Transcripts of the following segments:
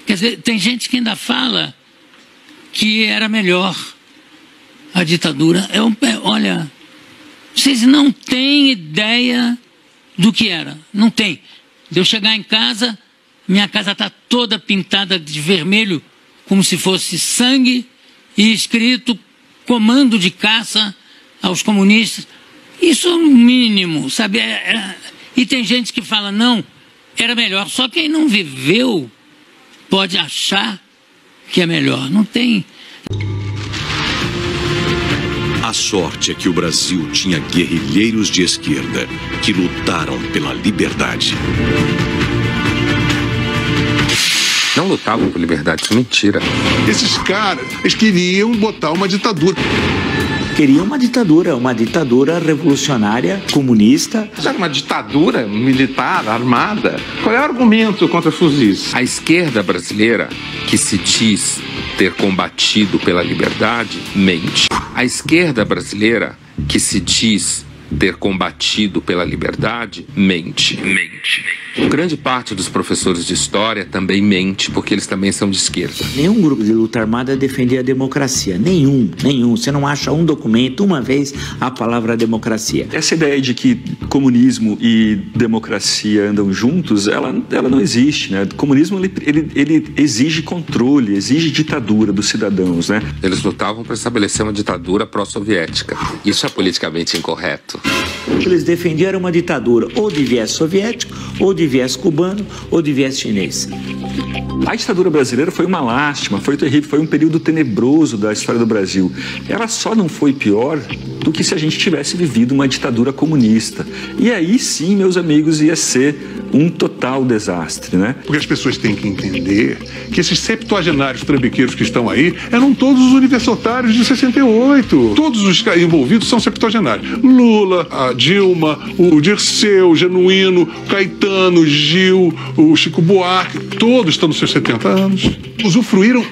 Quer dizer, tem gente que ainda fala que era melhor a ditadura. Olha, vocês não têm ideia do que era. Não tem. De eu chegar em casa, minha casa está toda pintada de vermelho, como se fosse sangue, e escrito comando de caça aos comunistas. Isso é o mínimo, sabe? E tem gente que fala, não, era melhor. Só quem não viveu pode achar que é melhor. Não tem. A sorte é que o Brasil tinha guerrilheiros de esquerda que lutaram pela liberdade. Não lutavam por liberdade, isso é mentira. Esses caras, eles queriam botar uma ditadura. Queriam uma ditadura revolucionária, comunista. Era uma ditadura militar, armada. Qual é o argumento contra fuzis? A esquerda brasileira, que se diz ter combatido pela liberdade, mente. A esquerda brasileira, que se diz ter combatido pela liberdade, mente. Grande parte dos professores de história também mente, porque eles também são de esquerda. Nenhum grupo de luta armada defendia a democracia. Nenhum. Você não acha um documento, uma vez, a palavra democracia. Essa ideia de que comunismo e democracia andam juntos, ela não existe, né? O comunismo, ele exige controle, exige ditadura dos cidadãos, né? Eles lutavam para estabelecer uma ditadura pró-soviética. Isso é politicamente incorreto. Eles defendiam uma ditadura ou de viés soviético, ou de viés cubano, ou de viés chinês. A ditadura brasileira foi uma lástima, foi terrível, foi um período tenebroso da história do Brasil. Ela só não foi pior do que se a gente tivesse vivido uma ditadura comunista. E aí sim, meus amigos, ia ser um total desastre, né? Porque as pessoas têm que entender que esses septuagenários trambiqueiros que estão aí eram todos os universitários de 68. Todos os envolvidos são septuagenários. Lula, a Dilma, o Dirceu, o Genuíno, o Caetano, o Gil, o Chico Buarque, todos estão nos seus 70 anos. Usufruíram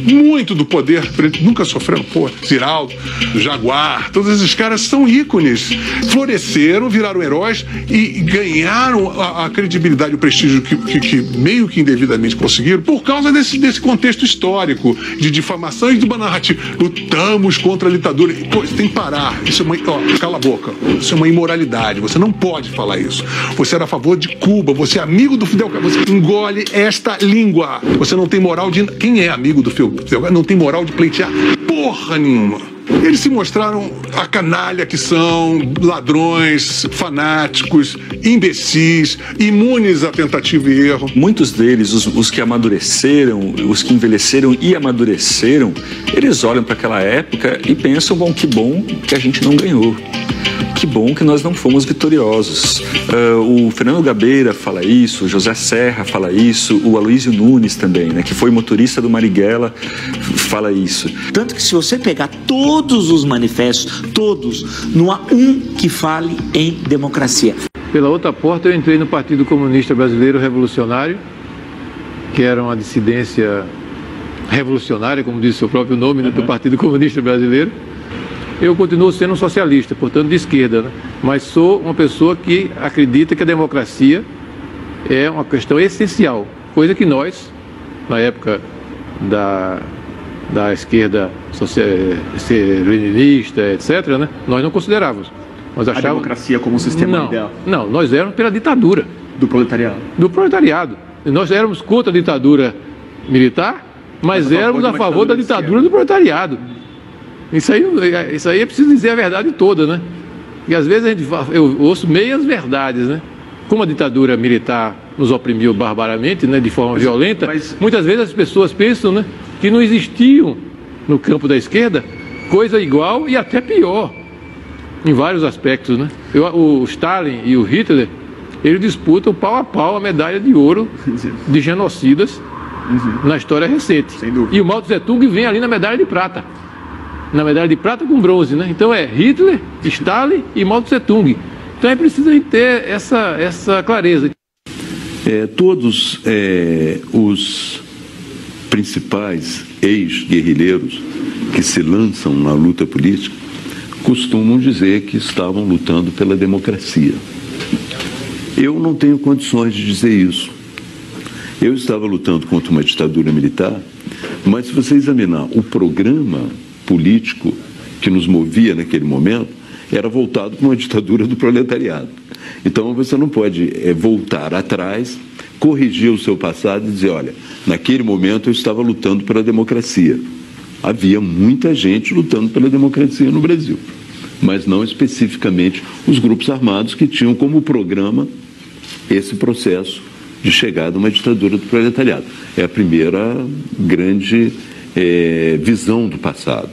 muito do poder, nunca sofreram, Ziraldo, Jaguar, todos esses caras são ícones, floresceram, viraram heróis e ganharam a credibilidade e o prestígio que meio que indevidamente conseguiram por causa desse contexto histórico de difamação e de uma narrativa. Lutamos contra a ditadura. Você tem que parar. Isso é cala a boca. Isso é uma imoralidade. Você não pode falar isso. Você era a favor de Cuba. Você é amigo do Fidel Castro. Você engole esta língua. Você não tem moral de... Quem é amigo do Fidel Castro não tem moral de pleitear porra nenhuma. Eles se mostraram a canalha que são, ladrões, fanáticos, imbecis, imunes a tentativa e erro. Muitos deles, os que amadureceram, os que envelheceram e amadureceram, eles olham para aquela época e pensam, bom, que bom que a gente não ganhou. Que bom que nós não fomos vitoriosos. O Fernando Gabeira fala isso, o José Serra fala isso, o Aloysio Nunes também, né, que foi motorista do Marighella, fala isso. Tanto que se você pegar todos os manifestos, todos, não há um que fale em democracia. Pela outra porta eu entrei no Partido Comunista Brasileiro Revolucionário, que era uma dissidência revolucionária, como diz o seu próprio nome, né, do Partido Comunista Brasileiro. Eu continuo sendo um socialista, portanto de esquerda, né? Mas sou uma pessoa que acredita que a democracia é uma questão essencial, coisa que nós, na época da esquerda leninista, etc., né? Nós não considerávamos. Nós achávamos... A democracia como um sistema ideal? Não, nós éramos pela ditadura. Do proletariado? Do proletariado. Nós éramos contra a ditadura militar, mas éramos a favor da ditadura do proletariado. Isso aí é preciso dizer a verdade toda, né? E às vezes eu ouço meias verdades, né? Como a ditadura militar nos oprimiu barbaramente, né, de forma violenta, muitas vezes as pessoas pensam, né, que não existiam no campo da esquerda coisa igual e até pior, em vários aspectos, né? O Stalin e o Hitler, eles disputam pau a pau a medalha de ouro de genocidas na história recente. E o Mao Tse Tung vem ali na medalha de prata. Na medalha de prata com bronze, né? Então é Hitler, Stalin e Mao Tse Tung. Então é preciso a gente ter essa clareza. Todos os principais ex-guerrilheiros que se lançam na luta política costumam dizer que estavam lutando pela democracia. Eu não tenho condições de dizer isso. Eu estava lutando contra uma ditadura militar, mas se você examinar o programa político que nos movia naquele momento, era voltado para uma ditadura do proletariado. Então você não pode voltar atrás, corrigir o seu passado e dizer, olha, naquele momento eu estava lutando pela democracia. Havia muita gente lutando pela democracia no Brasil, mas não especificamente os grupos armados que tinham como programa esse processo de chegada a uma ditadura do proletariado. É a primeira grande visão do passado.